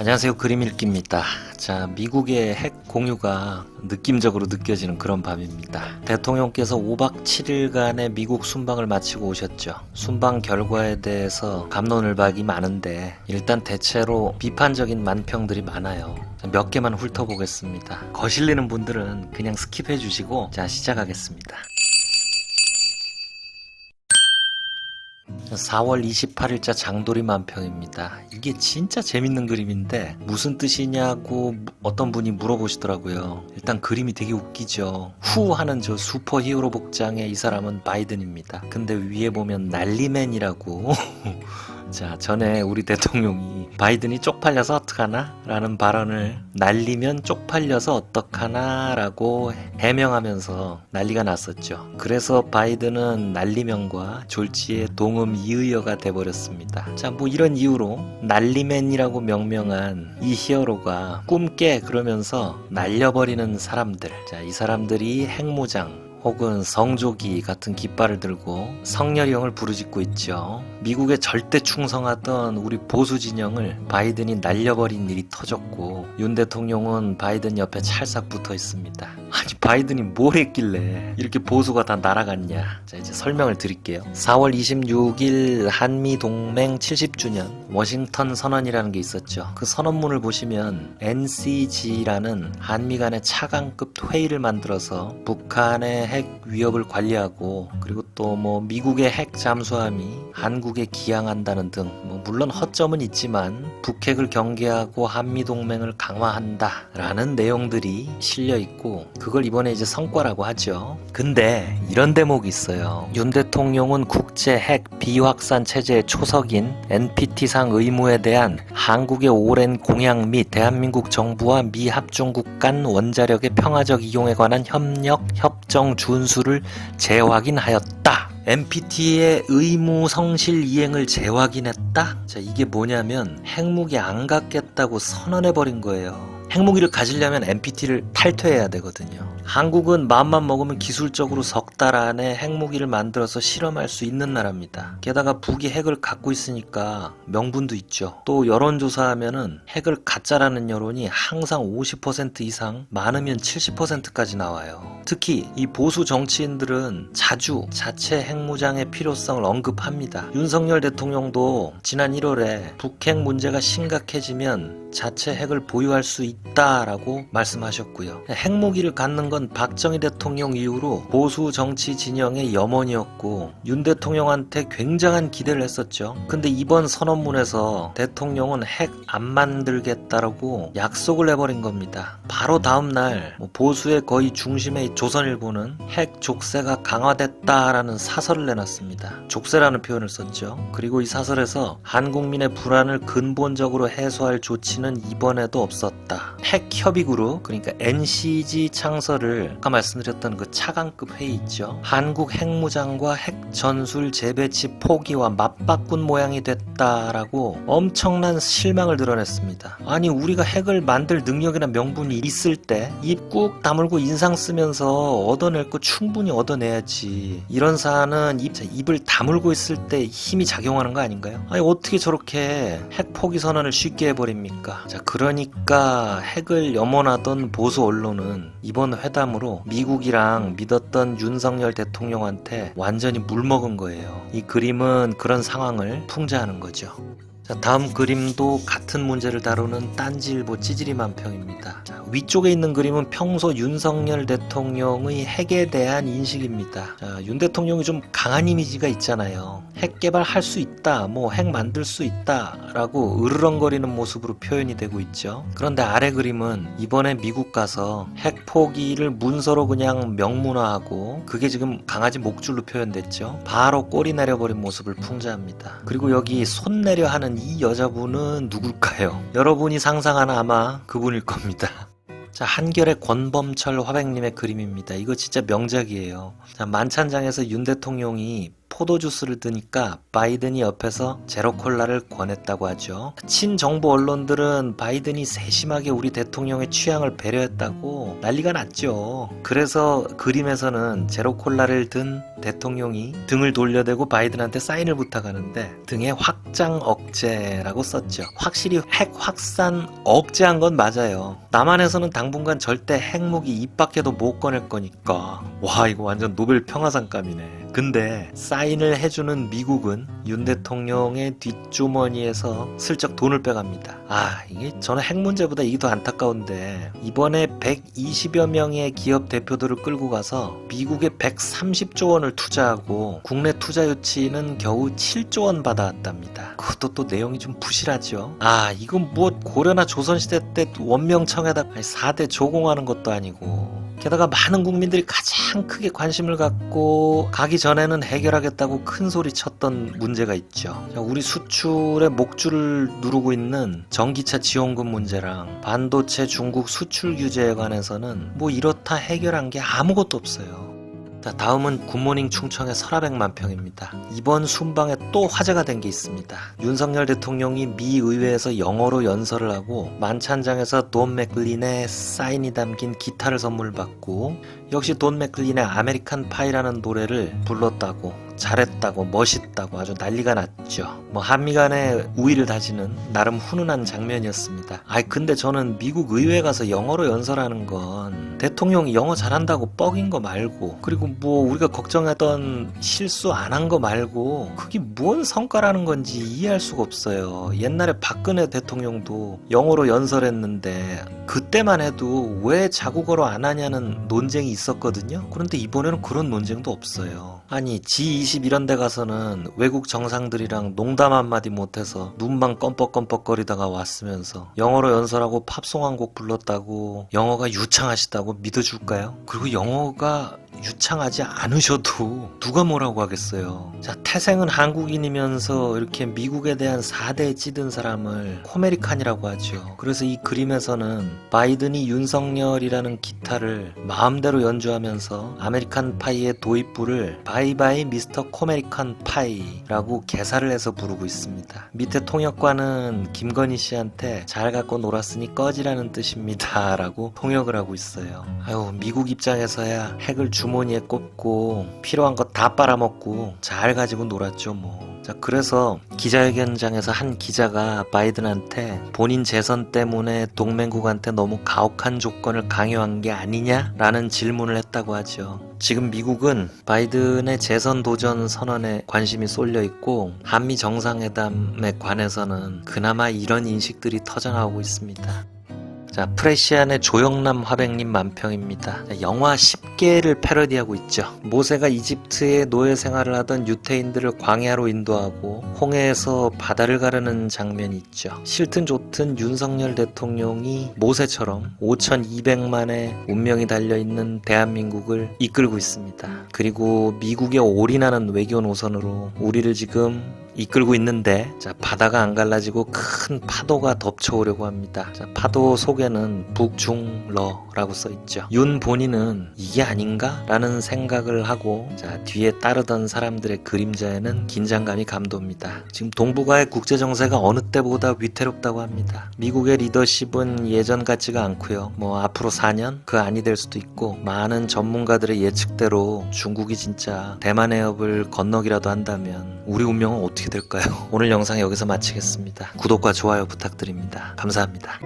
안녕하세요. 그림 읽기입니다. 자, 미국의 핵 공유가 느낌적으로 느껴지는 그런 밤입니다. 대통령께서 5박 7일간의 미국 순방을 마치고 오셨죠. 순방 결과에 대해서 갑론을박이 많은데 일단 대체로 비판적인 만평들이 많아요. 몇 개만 훑어보겠습니다. 거실리는 분들은 그냥 스킵해 주시고, 자, 시작하겠습니다. 4월 28일자 장도리 만평입니다. 이게 진짜 재밌는 그림인데 무슨 뜻이냐고 어떤 분이 물어보시더라고요. 일단 그림이 되게 웃기죠. 후 하는 저 슈퍼 히어로 복장의 이 사람은 바이든입니다. 근데 위에 보면 난리맨이라고 자, 전에 우리 대통령이 바이든이 쪽팔려서 어떡하나? 라는 발언을 날리면 쪽팔려서 어떡하나? 라고 해명하면서 난리가 났었죠. 그래서 바이든은 날리면과 졸지의 동음 이의어가 돼버렸습니다. 자, 뭐 이런 이유로 날리맨이라고 명명한 이 히어로가 꿈깨 그러면서 날려버리는 사람들. 자, 이 사람들이 핵무장 혹은 성조기 같은 깃발을 들고 성렬형을 부르짖고 있죠. 미국에 절대 충성하던 우리 보수 진영을 바이든이 날려버린 일이 터졌고 윤 대통령은 바이든 옆에 찰싹 붙어 있습니다. 아니 바이든이 뭘 했길래 이렇게 보수가 다 날아갔냐. 자, 이제 설명을 드릴게요. 4월 26일 한미동맹 70주년 워싱턴 선언이라는 게 있었죠. 그 선언문을 보시면 NCG라는 한미 간의 차관급 회의를 만들어서 북한의 핵 위협을 관리하고 그리고 또 뭐 미국의 핵 잠수함이 한국에 기항한다는 등 뭐 물론 허점은 있지만 북핵을 경계하고 한미동맹을 강화한다라는 내용들이 실려 있고 그걸 이번에 이제 성과라고 하죠. 근데 이런 대목이 있어요. 윤 대통령은 국제 핵 비확산 체제의 초석인 NPT상 의무에 대한 한국의 오랜 공약 및 대한민국 정부와 미 합중국 간 원자력의 평화적 이용에 관한 협력 협정 준수를 재확인하였다. NPT의 의무 성실 이행을 재확인했다? 자, 이게 뭐냐면 핵무기 안 갖겠다고 선언해버린 거예요. 핵무기를 가지려면 NPT를 탈퇴해야 되거든요. 한국은 마음만 먹으면 기술적으로 석 달 안에 핵무기를 만들어서 실험할 수 있는 나라입니다. 게다가 북이 핵을 갖고 있으니까 명분도 있죠. 또 여론조사하면은 핵을 가짜라는 여론이 항상 50% 이상, 많으면 70%까지 나와요. 특히 이 보수 정치인들은 자주 자체 핵무장의 필요성을 언급합니다. 윤석열 대통령도 지난 1월에 북핵 문제가 심각해지면 자체 핵을 보유할 수 있다라고 말씀하셨고요. 핵무기를 갖는 건 박정희 대통령 이후로 보수 정치 진영의 염원이었고 윤 대통령한테 굉장한 기대를 했었죠. 근데 이번 선언문에서 대통령은 핵 안 만들겠다라고 약속을 해버린 겁니다. 바로 다음날 보수의 거의 중심의 조선일보는 핵 족쇄가 강화됐다라는 사설을 내놨습니다. 족쇄라는 표현을 썼죠. 그리고 이 사설에서 한국민의 불안을 근본적으로 해소할 조치는 이번에도 없었다. 핵 협의그룹 그러니까 NCG 창설을 아까 말씀드렸던 그 차관급 회의 있죠. 한국 핵무장과 핵전술 재배치 포기와 맞바꾼 모양이 됐다라고 엄청난 실망을 드러냈습니다. 아니 우리가 핵을 만들 능력이나 명분이 있을 때 입 꾹 다물고 인상 쓰면서 얻어낼 거 충분히 얻어내야지. 이런 사안은 입을 다물고 있을 때 힘이 작용하는 거 아닌가요? 아니 어떻게 저렇게 핵 포기 선언을 쉽게 해버립니까? 자, 그러니까 핵을 염원하던 보수 언론은 이번 회담으로 미국이랑 믿었던 윤석열 대통령한테 완전히 물먹은 거예요. 이 그림은 그런 상황을 풍자하는 거죠. 자, 다음 그림도 같은 문제를 다루는 딴지일보 찌질이 만평입니다. 자, 위쪽에 있는 그림은 평소 윤석열 대통령의 핵에 대한 인식입니다. 자, 윤 대통령이 좀 강한 이미지가 있잖아요. 핵 개발할 수 있다, 뭐 핵 만들 수 있다 라고 으르렁거리는 모습으로 표현이 되고 있죠. 그런데 아래 그림은 이번에 미국 가서 핵 포기를 문서로 그냥 명문화하고 그게 지금 강아지 목줄로 표현됐죠. 바로 꼬리 내려버린 모습을 풍자합니다. 그리고 여기 손 내려 하는 이 여자분은 누굴까요? 여러분이 상상하는 아마 그분일 겁니다. 자, 한결의 권범철 화백님의 그림입니다. 이거 진짜 명작이에요. 자, 만찬장에서 윤 대통령이 포도주스를 드니까 바이든이 옆에서 제로콜라를 권했다고 하죠. 친정부 언론들은 바이든이 세심하게 우리 대통령의 취향을 배려했다고 난리가 났죠. 그래서 그림에서는 제로콜라를 든 대통령이 등을 돌려대고 바이든한테 사인을 부탁하는데 등에 확장 억제라고 썼죠. 확실히 핵 확산 억제한 건 맞아요. 남한에서는 당분간 절대 핵무기 입 밖에도 못 꺼낼 거니까. 와, 이거 완전 노벨 평화상감이네. 근데 사인을 해주는 미국은 윤 대통령의 뒷주머니에서 슬쩍 돈을 빼갑니다. 이게 저는 핵 문제보다 이게 더 안타까운데 이번에 120여 명의 기업 대표들을 끌고 가서 미국에 130조 원을 투자하고 국내 투자 유치는 겨우 7조 원 받아왔답니다. 그것도 또 내용이 좀 부실하죠. 이건 뭐 고려나 조선시대 때 원명청에다 4대 조공하는 것도 아니고 게다가 많은 국민들이 가장 크게 관심을 갖고 가기 전에는 해결하겠다고 큰 소리 쳤던 문제가 있죠. 우리 수출의 목줄을 누르고 있는 전기차 지원금 문제랑 반도체 중국 수출 규제에 관해서는 뭐 이렇다 해결한 게 아무것도 없어요. 자, 다음은 굿모닝 충청의 서라백만 평입니다. 이번 순방에 또 화제가 된 게 있습니다. 윤석열 대통령이 미 의회에서 영어로 연설을 하고 만찬장에서 돈 맥클린의 사인이 담긴 기타를 선물 받고 역시 돈 맥클린의 아메리칸 파이라는 노래를 불렀다고 잘했다고 멋있다고 아주 난리가 났죠. 뭐 한미 간의 우위를 다지는 나름 훈훈한 장면이었습니다. 근데 저는 미국 의회 가서 영어로 연설하는 건 대통령이 영어 잘한다고 뻑인 거 말고 그리고 뭐 우리가 걱정했던 실수 안 한 거 말고 그게 뭔 성과라는 건지 이해할 수가 없어요. 옛날에 박근혜 대통령도 영어로 연설했는데 그때만 해도 왜 자국어로 안 하냐는 논쟁이 있었거든요. 그런데 이번에는 그런 논쟁도 없어요. G20 이런 데 가서는 외국 정상들이랑 농담 한마디 못해서 눈만 껌뻑껌뻑거리다가 왔으면서 영어로 연설하고 팝송 한 곡 불렀다고 영어가 유창하시다고 믿어줄까요? 그리고 영어가 유창하지 않으셔도 누가 뭐라고 하겠어요. 자, 태생은 한국인이면서 이렇게 미국에 대한 4대에 찌든 사람을 코메리칸이라고 하죠. 그래서 이 그림에서는 바이든이 윤석열이라는 기타를 마음대로 연주하면서 아메리칸 파이의 도입부를 바이바이 미스터 코메리칸 파이라고 개사를 해서 부르고 있습니다. 밑에 통역관은 김건희 씨한테 잘 갖고 놀았으니 꺼지라는 뜻입니다 라고 통역을 하고 있어요. 미국 입장에서야 핵을 주머니에 꽂고 필요한 거 다 빨아먹고 잘 가지고 놀았죠 뭐. 자, 그래서 기자회견장에서 한 기자가 바이든한테 본인 재선 때문에 동맹국한테 너무 가혹한 조건을 강요한 게 아니냐라는 질문을 했다고 하죠. 지금 미국은 바이든의 재선 도전 선언에 관심이 쏠려 있고 한미 정상회담에 관해서는 그나마 이런 인식들이 터져나오고 있습니다. 자, 프레시안의 조영남 화백님 만평입니다. 영화 10개를 패러디하고 있죠. 모세가 이집트에 노예 생활을 하던 유태인들을 광야로 인도하고 홍해에서 바다를 가르는 장면이 있죠. 싫든 좋든 윤석열 대통령이 모세처럼 5,200만의 운명이 달려있는 대한민국을 이끌고 있습니다. 그리고 미국에 올인하는 외교 노선으로 우리를 지금 이끌고 있는데 자, 바다가 안 갈라지고 큰 파도가 덮쳐오려고 합니다. 자, 파도 속에는 북중러라고 써있죠. 윤 본인은 이게 아닌가? 라는 생각을 하고 자, 뒤에 따르던 사람들의 그림자에는 긴장감이 감돕니다. 지금 동북아의 국제정세가 어느 때보다 위태롭다고 합니다. 미국의 리더십은 예전 같지가 않고요. 뭐 앞으로 4년? 그 안이 될 수도 있고 많은 전문가들의 예측대로 중국이 진짜 대만 해협을 건너기라도 한다면 우리 운명은 어떻게 될까요? 오늘 영상 여기서 마치겠습니다. 구독과 좋아요 부탁드립니다. 감사합니다.